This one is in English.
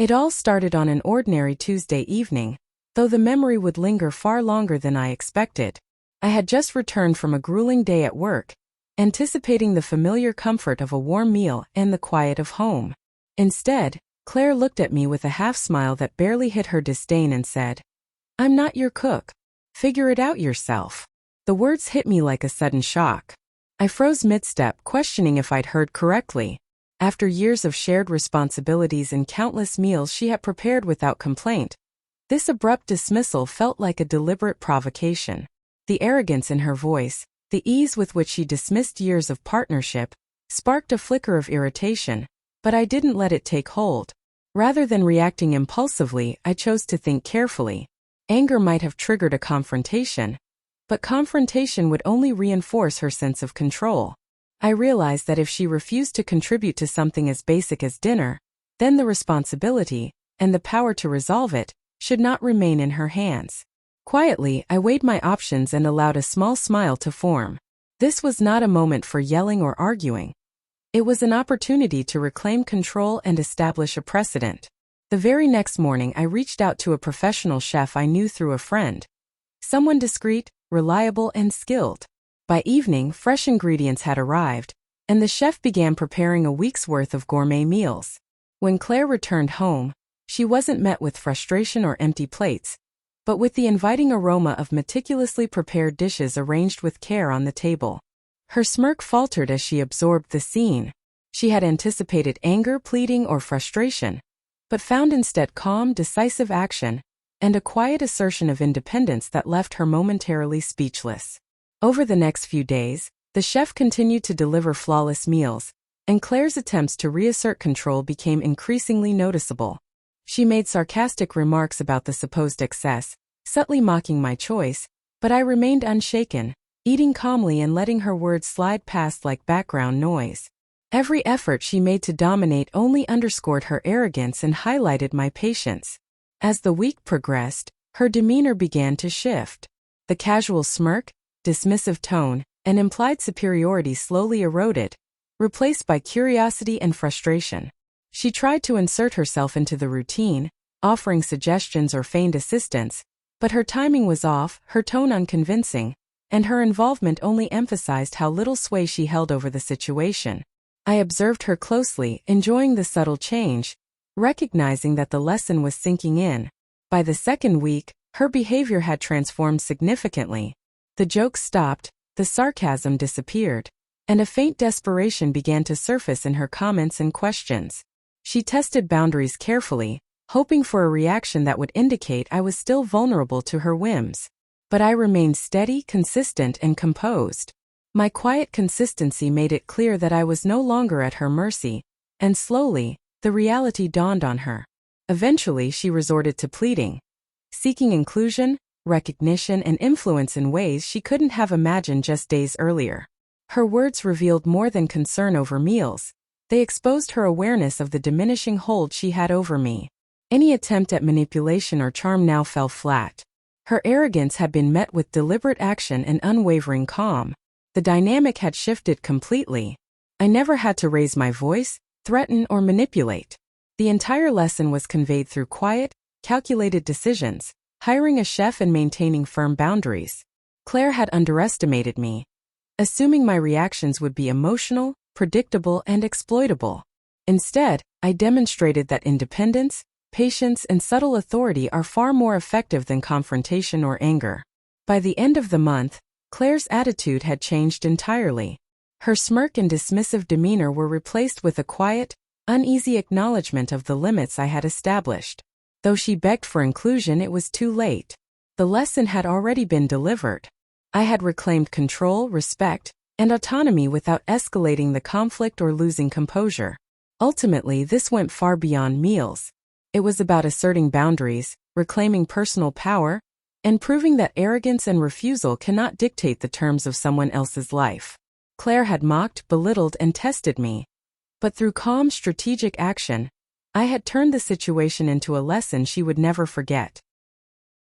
It all started on an ordinary Tuesday evening, though the memory would linger far longer than I expected. I had just returned from a grueling day at work, anticipating the familiar comfort of a warm meal and the quiet of home. Instead, Claire looked at me with a half-smile that barely hid her disdain and said, "I'm not your cook. Figure it out yourself." The words hit me like a sudden shock. I froze mid-step, questioning if I'd heard correctly. After years of shared responsibilities and countless meals she had prepared without complaint, this abrupt dismissal felt like a deliberate provocation. The arrogance in her voice, the ease with which she dismissed years of partnership, sparked a flicker of irritation, but I didn't let it take hold. Rather than reacting impulsively, I chose to think carefully. Anger might have triggered a confrontation, but confrontation would only reinforce her sense of control. I realized that if she refused to contribute to something as basic as dinner, then the responsibility, and the power to resolve it, should not remain in her hands. Quietly, I weighed my options and allowed a small smile to form. This was not a moment for yelling or arguing. It was an opportunity to reclaim control and establish a precedent. The very next morning I reached out to a professional chef I knew through a friend. Someone discreet, reliable, and skilled. By evening, fresh ingredients had arrived, and the chef began preparing a week's worth of gourmet meals. When Claire returned home, she wasn't met with frustration or empty plates, but with the inviting aroma of meticulously prepared dishes arranged with care on the table. Her smirk faltered as she absorbed the scene. She had anticipated anger, pleading, or frustration, but found instead calm, decisive action, and a quiet assertion of independence that left her momentarily speechless. Over the next few days, the chef continued to deliver flawless meals, and Claire's attempts to reassert control became increasingly noticeable. She made sarcastic remarks about the supposed excess, subtly mocking my choice, but I remained unshaken, eating calmly and letting her words slide past like background noise. Every effort she made to dominate only underscored her arrogance and highlighted my patience. As the week progressed, her demeanor began to shift. The casual smirk, dismissive tone, and implied superiority slowly eroded, replaced by curiosity and frustration. She tried to insert herself into the routine, offering suggestions or feigned assistance, but her timing was off, her tone unconvincing, and her involvement only emphasized how little sway she held over the situation. I observed her closely, enjoying the subtle change, recognizing that the lesson was sinking in. By the second week, her behavior had transformed significantly. The jokes stopped, the sarcasm disappeared, and a faint desperation began to surface in her comments and questions. She tested boundaries carefully, hoping for a reaction that would indicate I was still vulnerable to her whims. But I remained steady, consistent, and composed. My quiet consistency made it clear that I was no longer at her mercy, and slowly, the reality dawned on her. Eventually, she resorted to pleading, seeking inclusion, recognition, and influence in ways she couldn't have imagined just days earlier. Her words revealed more than concern over meals. They exposed her awareness of the diminishing hold she had over me. Any attempt at manipulation or charm now fell flat. Her arrogance had been met with deliberate action and unwavering calm. The dynamic had shifted completely. I never had to raise my voice, threaten, or manipulate. The entire lesson was conveyed through quiet, calculated decisions, hiring a chef and maintaining firm boundaries. Claire had underestimated me, assuming my reactions would be emotional, predictable, and exploitable. Instead, I demonstrated that independence, patience, and subtle authority are far more effective than confrontation or anger. By the end of the month, Claire's attitude had changed entirely. Her smirk and dismissive demeanor were replaced with a quiet, uneasy acknowledgement of the limits I had established. Though she begged for inclusion, it was too late. The lesson had already been delivered. I had reclaimed control, respect, and autonomy without escalating the conflict or losing composure. Ultimately, this went far beyond meals. It was about asserting boundaries, reclaiming personal power, and proving that arrogance and refusal cannot dictate the terms of someone else's life. Claire had mocked, belittled, and tested me. But through calm, strategic action, I had turned the situation into a lesson she would never forget.